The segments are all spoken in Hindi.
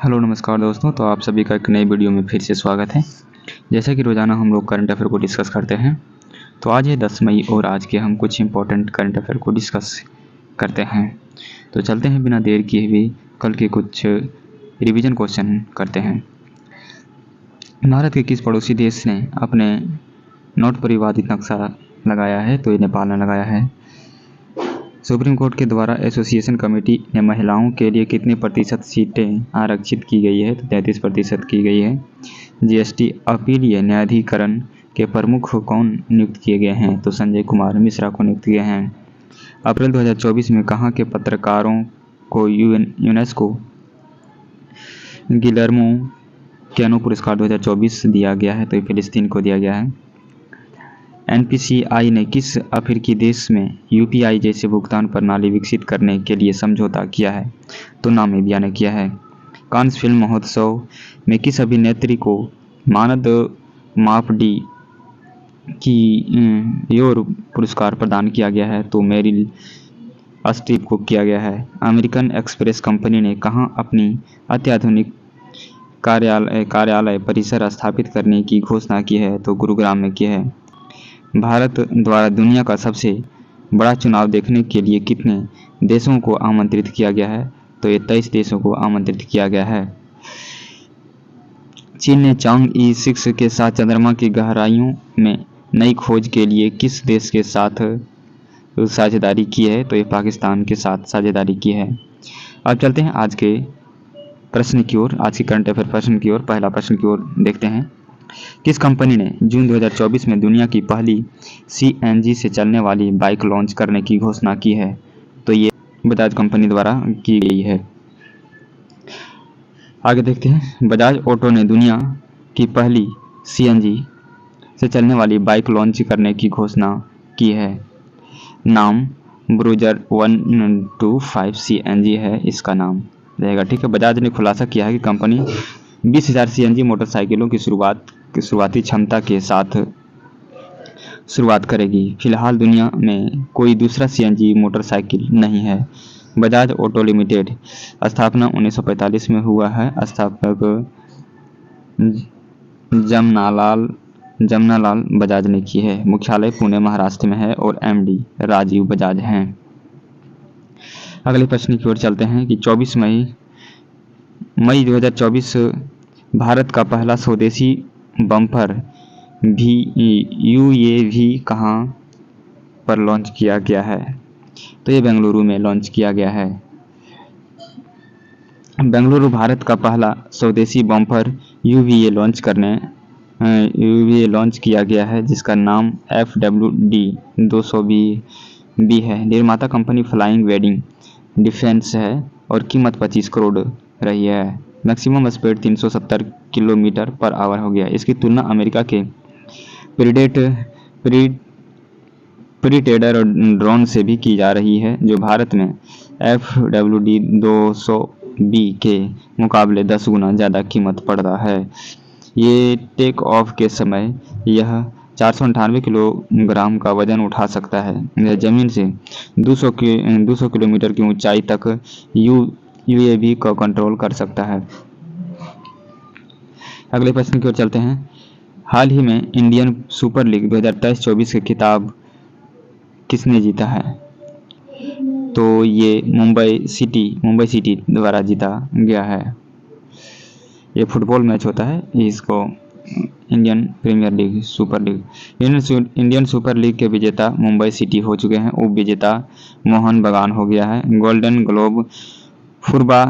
हेलो नमस्कार दोस्तों। तो आप सभी का एक नई वीडियो में फिर से स्वागत है। जैसा कि रोज़ाना हम लोग करंट अफेयर को डिस्कस करते हैं, तो आज है 10 मई और आज के हम कुछ इंपॉर्टेंट करंट अफेयर को डिस्कस करते हैं। तो चलते हैं बिना देर किए हुए कल के कुछ रिवीजन क्वेश्चन करते हैं। भारत के किस पड़ोसी देश ने अपने नोट पर विवादित नक्शा लगाया है? तो ये नेपाल ने लगाया है। सुप्रीम कोर्ट के द्वारा एसोसिएशन कमेटी ने महिलाओं के लिए कितने प्रतिशत सीटें आरक्षित की गई है? तो 33% की गई है। जीएसटी अपीलीय न्यायाधिकरण के प्रमुख कौन नियुक्त किए गए हैं? तो संजय कुमार मिश्रा को नियुक्त किए हैं। अप्रैल 2024 में कहाँ के पत्रकारों को यूनेस्को गिलर्मो कैनो पुरस्कार 2024 दिया गया है? तो ये फिलिस्तीन को दिया गया है। एनपीसीआई ने किस अफ्रीकी देश में यूपीआई जैसे भुगतान प्रणाली विकसित करने के लिए समझौता किया है? तो नामीबिया ने किया है। कांस फिल्म महोत्सव में किस अभिनेत्री को मानद मापडी की योर पुरस्कार प्रदान किया गया है? तो मेरिल स्ट्रीप को किया गया है। अमेरिकन एक्सप्रेस कंपनी ने कहाँ अपनी अत्याधुनिक कार्यालय परिसर स्थापित करने की घोषणा की है? तो गुरुग्राम में की है। भारत द्वारा दुनिया का सबसे बड़ा चुनाव देखने के लिए कितने देशों को आमंत्रित किया गया है? तो ये 23 देशों को आमंत्रित किया गया है। चीन ने चांग-ई 6 के साथ चंद्रमा की गहराइयों में नई खोज के लिए किस देश के साथ साझेदारी की है? तो ये पाकिस्तान के साथ साझेदारी की है। अब चलते हैं आज के प्रश्न की ओर, आज के करंट अफेयर प्रश्न की ओर। पहला प्रश्न की ओर देखते हैं। किस कंपनी ने जून 2024 में दुनिया की पहली सीएनजी से चलने वाली बाइक लॉन्च करने की घोषणा की है? तो ये बजाज कंपनी द्वारा की गई है। आगे देखते हैं। बजाज ऑटो ने दुनिया की पहली सीएनजी से चलने वाली बाइक लॉन्च करने की घोषणा की है। नाम ब्रूजर 125 सीएनजी है, इसका नाम रहेगा। ठीक है। बजाज ने खुलासा किया है कि कंपनी 20,000 सीएनजी मोटरसाइकिलों की शुरुआती क्षमता के साथ शुरुआत करेगी। फिलहाल दुनिया में कोई दूसरा सीएनजी मोटरसाइकिल नहीं है। बजाज ऑटो लिमिटेड स्थापना 1945 में हुआ है। स्थापक जमनालाल बजाज ने की है। मुख्यालय पुणे महाराष्ट्र में है और एमडी राजीव बजाज हैं। अगले प्रश्न की ओर चलते हैं कि 24 मई 2024 भारत का पहला स्वदेशी बम्पर यूएवी कहाँ पर लॉन्च किया गया है? तो ये बेंगलुरु में लॉन्च किया गया है। बेंगलुरु भारत का पहला स्वदेशी बम्पर यूवीए लॉन्च किया गया है, जिसका नाम FWD 200B है। निर्माता कंपनी फ्लाइंग वेडिंग डिफेंस है और कीमत 25 करोड़ रही है। Maximum speed 370 kilometre per hour हो गया। इसकी तुलना अमेरिका के प्रीडेटर ड्रोन से भी की जा रही है, जो भारत में FWD 200B के मुकाबले 10 गुना ज़्यादा कीमत पड़ता है। ये टेक ऑफ के समय यह 498 किलोग्राम का वजन उठा सकता है। यह जमीन से 200 किलोमीटर की ऊंचाई तक यूएवी को कंट्रोल कर सकता है। अगले प्रश्न की ओर चलते हैं। हाल ही में इंडियन सुपर लीग 2023-24 के खिताब किसने जीता है? तो ये मुंबई सिटी द्वारा जीता गया है। ये फुटबॉल मैच होता है, इसको Indian Premier League Super League. Indian Super League के विजेता मुंबई सिटी हो चुके हैं। उप विजेता मोहन बगान हो गया है। Golden globe Phurba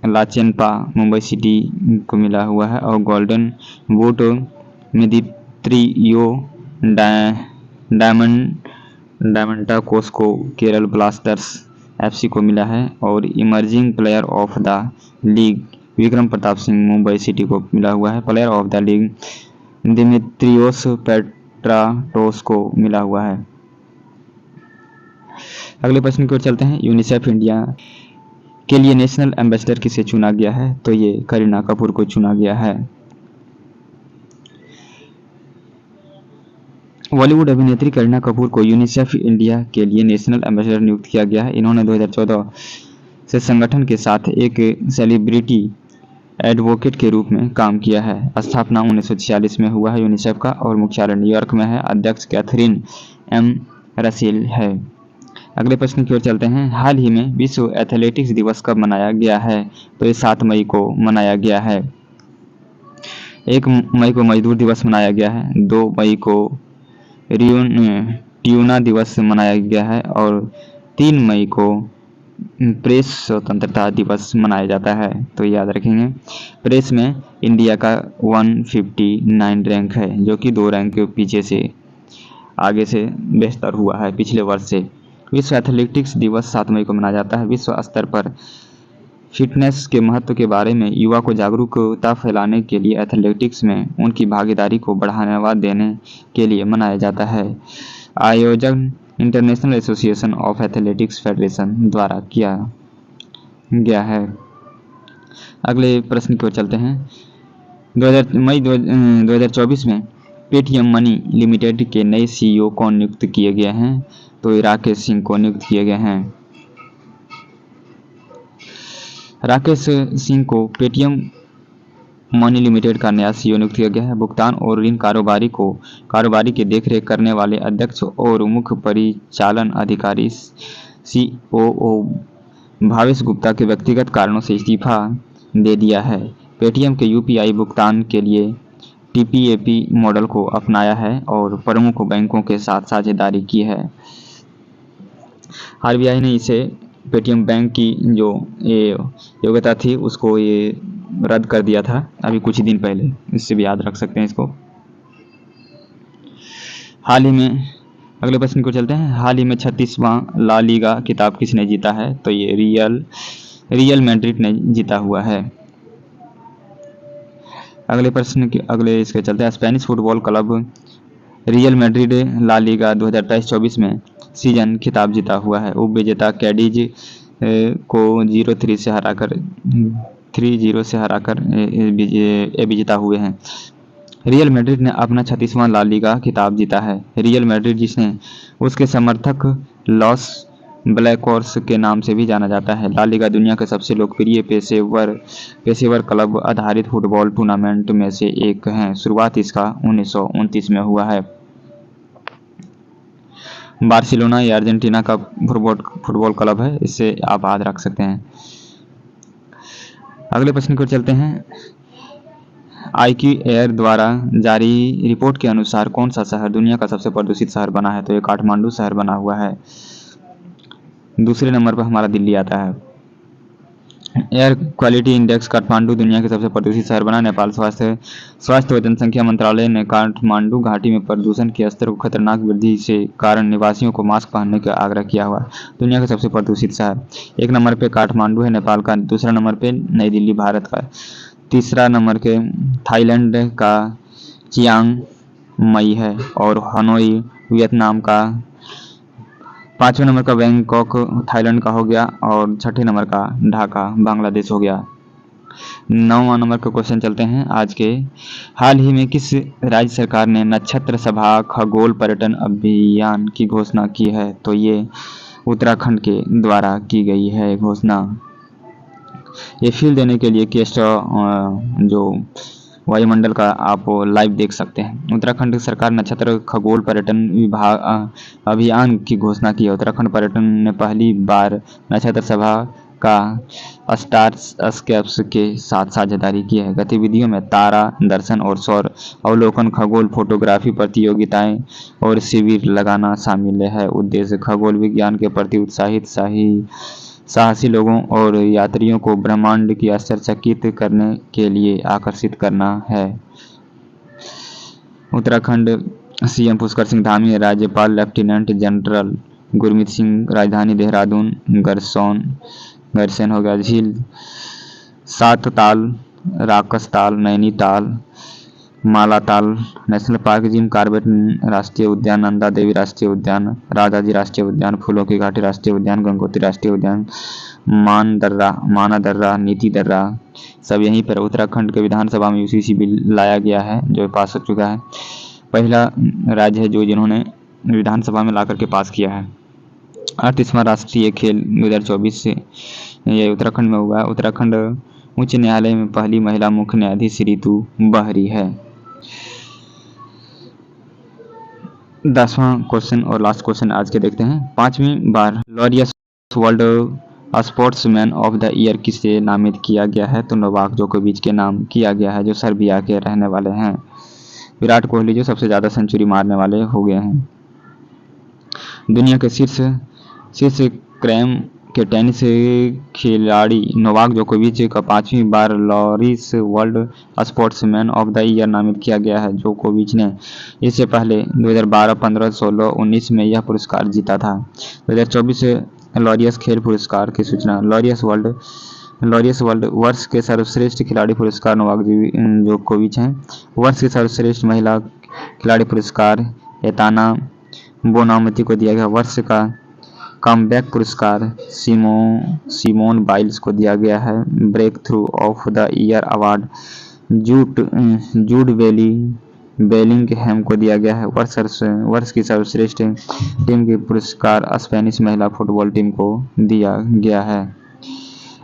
Lachenpa Mumbai city को मिला हुआ है और गोल्डन बूट मिदित्रियो डायमंडाकोस को केरल ब्लास्टर्स एफसी को मिला है और emerging player of the league Vikram Pratap Singh Mumbai city को मिला हुआ है। Player of the league Dimitrios Petratos को मिला हुआ है। अगले प्रश्न की ओर चलते हैं। यूनिसेफ इंडिया के लिए नेशनल एम्बेसडर किसे चुना गया है? तो ये करीना कपूर को चुना गया है। बॉलीवुड अभिनेत्री करीना कपूर को यूनिसेफ इंडिया के लिए नेशनल एम्बेसडर नियुक्त किया गया है। इन्होंने 2014 से संगठन के साथ एक सेलिब्रिटी एडवोकेट के रूप में काम किया है। स्थापना 1946 में हुआ है यूनिसेफ का और मुख्यालय न्यूयॉर्क में है। अध्यक्ष कैथरीन एम रसेल है। अगले प्रश्न की ओर चलते हैं। हाल ही में विश्व एथलेटिक्स दिवस कब मनाया गया है? तो ये 7 मई को मनाया गया है। 1 मई को मजदूर दिवस मनाया गया है। 2 मई को ट्यूना दिवस मनाया गया है और 3 मई को प्रेस स्वतंत्रता दिवस मनाया जाता है। तो याद रखेंगे। प्रेस में इंडिया का 159 रैंक है, जो कि 2 रैंक पीछे से आगे से बेहतर हुआ है पिछले वर्ष से। विश्व एथलेटिक्स दिवस 7 मई को मनाया जाता है। विश्व स्तर पर फिटनेस के महत्व के बारे में युवा को जागरूकता फैलाने के लिए एथलेटिक्स में उनकी भागीदारी को बढ़ावा देने के लिए मनाया जाता है। आयोजन international association of athletics federation द्वारा किया गया है। अगले प्रश्न की ओर चलते हैं। 2024 में पेटीएम मनी लिमिटेड के नए सीईओ कौन नियुक्त किए गए हैं? तो राकेश सिंह को नियुक्त किए गए हैं। राकेश सिंह को पेटीएम मनी लिमिटेड का नया सीईओ नियुक्त किया गया है। भुगतान और ऋण कारोबारी की देखरेख करने वाले अध्यक्ष और मुख्य परिचालन अधिकारी सीओओ भावेश गुप्ता के व्यक्तिगत कारणों से इस्तीफा दे दिया है। पेटीएम के यूपीआई भुगतान के लिए टीपीएपी मॉडल को अपनाया है और प्रमुख बैंकों के साथ साझेदारी की है। आरबीआई ने इसे पेटीएम बैंक की जो ये योग्यता थी उसको ये रद्द कर दिया था अभी कुछ ही दिन पहले। इससे भी याद रख सकते हैं इसको। हाल ही में अगले प्रश्न को चलते हैं। हाल ही में 36वां ला लीगा खिताब किसने जीता है? तो ये रियल मैड्रिड ने जीता हुआ है। अगले इसके चलते हैं। Spanish football club Real Madrid La Liga 2023-24 में सीजन खिताब जीता हुआ है। उप विजेता कैडिज को 3-0 से हराकर विजेता हुए हैं। रियल मैड्रिड ने अपना 36वां ला लीगा खिताब जीता है। रियल मैड्रिड, जिसने उसके समर्थक लॉस ब्लैकहॉर्स के नाम से भी जाना जाता है, ला लीगा दुनिया के सबसे लोकप्रिय पेशेवर क्लब आधारित फुटबॉल टूर्नामेंट में से एक है। शुरुआत इसका 1929 में हुआ है। बार्सिलोना या अर्जेंटीना का फुटबॉल क्लब है, इससे आप याद रख सकते हैं। अगले प्रश्न की ओर चलते हैं। IQ एयर द्वारा जारी रिपोर्ट के अनुसार कौन सा शहर दुनिया का सबसे प्रदूषित शहर बना है? तो ये काठमांडू शहर बना हुआ है। दूसरे नंबर पर हमारा दिल्ली आता है। एयर क्वालिटी इंडेक्स काठमांडू दुनिया के सबसे प्रदूषित शहर बना। नेपाल स्वास्थ्य व जनसंख्या मंत्रालय ने काठमांडू घाटी में प्रदूषण के स्तर को खतरनाक वृद्धि से कारण निवासियों को मास्क पहनने का आग्रह किया हुआ। दुनिया का सबसे प्रदूषित शहर 1 नंबर पे काठमांडू है नेपाल का। दूसरा नंबर पे नई दिल्ली भारत का। तीसरा नंबर के थाईलैंड का चियांग मई है और हनोई वियतनाम का। 5वें नंबर का बैंकॉक थाईलैंड का हो गया और 6ठे नंबर का ढाका बांग्लादेश हो गया। 9वां नंबर का क्वेश्चन चलते हैं आज के। हाल ही में किस राज्य सरकार ने नक्षत्र सभा खगोल पर्यटन अभियान की घोषणा की है? तो ये उत्तराखंड के द्वारा की गई है घोषणा। ये फील देने के लिए कि जो वायुमंडल का आप लाइव देख सकते हैं। उत्तराखंड सरकार नक्षत्र खगोल पर्यटन अभियान की घोषणा की है। उत्तराखंड पर्यटन ने पहली बार नक्षत्र सभा का स्टारस्केप्स के साथ साझेदारी की है। गतिविधियों में तारा दर्शन और सौर अवलोकन, खगोल फोटोग्राफी प्रतियोगिताएं और शिविर लगाना शामिल है। उद्देश्य खगोल विज्ञान के प्रति उत्साहित साहसी लोगों और यात्रियों को ब्रह्मांड की आश्चर्यचकित करने के लिए आकर्षित करना है। उत्तराखंड सीएम पुष्कर सिंह धामी, राज्यपाल लेफ्टिनेंट जनरल गुरमीत सिंह, राजधानी देहरादून, गैरसैंण हो गया, झील, 7 ताल, राकस ताल, Nainital, Malatal national park, Jim Corbett राष्ट्रीय उद्यान, नंदा देवी राष्ट्रीय उद्यान, राजाजी राष्ट्रीय उद्यान, फूलों की घाटी राष्ट्रीय उद्यान, गंगोत्री राष्ट्रीय उद्यान, माना दर्रा, नीति दर्रा, सब यहीं पर। उत्तराखंड के विधानसभा में यूसीसी बिल लाया गया है जो पास हो चुका है। पहला राज्य है जो जिन्होंने विधानसभा में ला करके पास किया है। 38वां राष्ट्रीय खेल 2024 से ये उत्तराखंड में हुआ है। उत्तराखंड उच्च न्यायालय में पहली महिला मुख्य न्यायाधीश ऋतु बहरी है। 10वां क्वेश्चन और लास्ट क्वेश्चन आज के देखते हैं। 5वीं बार Laureus World Sportsman of the Year किसे नामित किया गया है? तो नोवाक जोकोविच के नाम किया गया है, जो सर्बिया के रहने वाले हैं। विराट कोहली जो सबसे ज्यादा सेंचुरी मारने वाले हो गए हैं। दुनिया के शीर्ष क्रैम के टेनिस खिलाड़ी नोवाक जोकोविच का 5वीं बार Laureus World Sportsman of the Year नामित किया गया है। जोकोविच ने इससे पहले 2012, 15, 16, 19 में यह पुरस्कार जीता था। 2024 लॉरियस खेल पुरस्कार की सूचना। लॉरियस वर्ल्ड वर्ष के सर्वश्रेष्ठ खिलाड़ी पुरस्कार नोवाक जोकोविच हैं। वर्ष के सर्वश्रेष्ठ महिला खिलाड़ी पुरस्कार एताना बोनामती को दिया गया। वर्ष का कमबैक पुरस्कार सिमोन बाइल्स को दिया गया है। Breakthrough of the year award Jude Bellingham को दिया गया है। वर्ष की सर्वश्रेष्ठ टीम के पुरस्कार स्पेनिश महिला फुटबॉल टीम को दिया गया है।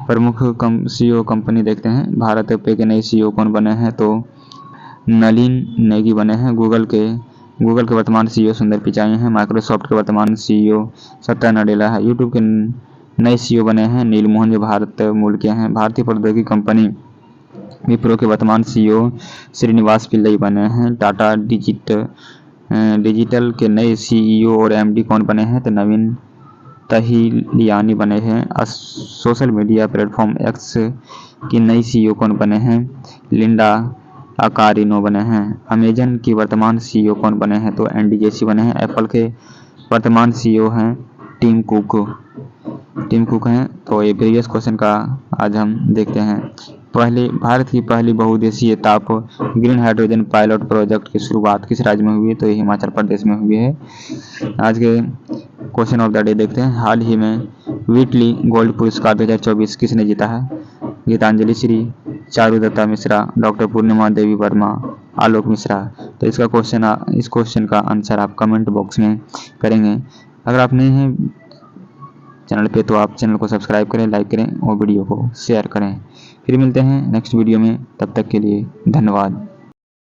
प्रमुख सीईओ कंपनी देखते हैं। भारत पे के नए सीईओ कौन बने हैं? तो नलिन नेगी बने हैं। गूगल के वर्तमान सीईओ सुंदर पिचाई हैं। माइक्रोसॉफ्ट के वर्तमान सीईओ सत्या नडेला है। यूट्यूब के नए सीईओ बने हैं नील मोहन, जो भारत मूल के हैं। भारतीय प्रौद्योगिकी कंपनी विप्रो के वर्तमान सीईओ श्रीनिवास पिल्लई बने हैं। टाटा डिजिटल के नए सीईओ और एमडी कौन बने हैं? तो नवीन तहिलियानी बने हैं। सोशल मीडिया प्लेटफॉर्म एक्स की नई सीईओ कौन बने हैं? लिंडा अकारिनो बने हैं। अमेजन की वर्तमान सीईओ कौन बने हैं? तो एंडी जेसी बने हैं। एप्पल के वर्तमान सीईओ हैं टिम कुक हैं। तो ये प्रीवियस क्वेश्चन का आज हम देखते हैं। भारत की पहली बहुउद्देशीय ताप ग्रीन हाइड्रोजन पायलट प्रोजेक्ट की शुरुआत किस राज्य में हुई? तो ये हिमाचल प्रदेश में हुई है। आज के क्वेश्चन ऑफ द डे देखते हैं। हाल ही में व्हिटली गोल्ड पुरस्कार 2024 किसने जीता है? गीतांजलि श्री, चारुदत्ता मिश्रा, डॉक्टर पूर्णिमा देवी वर्मा, आलोक मिश्रा। तो इस क्वेश्चन का आंसर आप कमेंट बॉक्स में करेंगे। अगर आप नए हैं चैनल पे तो आप चैनल को सब्सक्राइब करें, लाइक करें और वीडियो को शेयर करें। फिर मिलते हैं नेक्स्ट वीडियो में, तब तक के लिए धन्यवाद।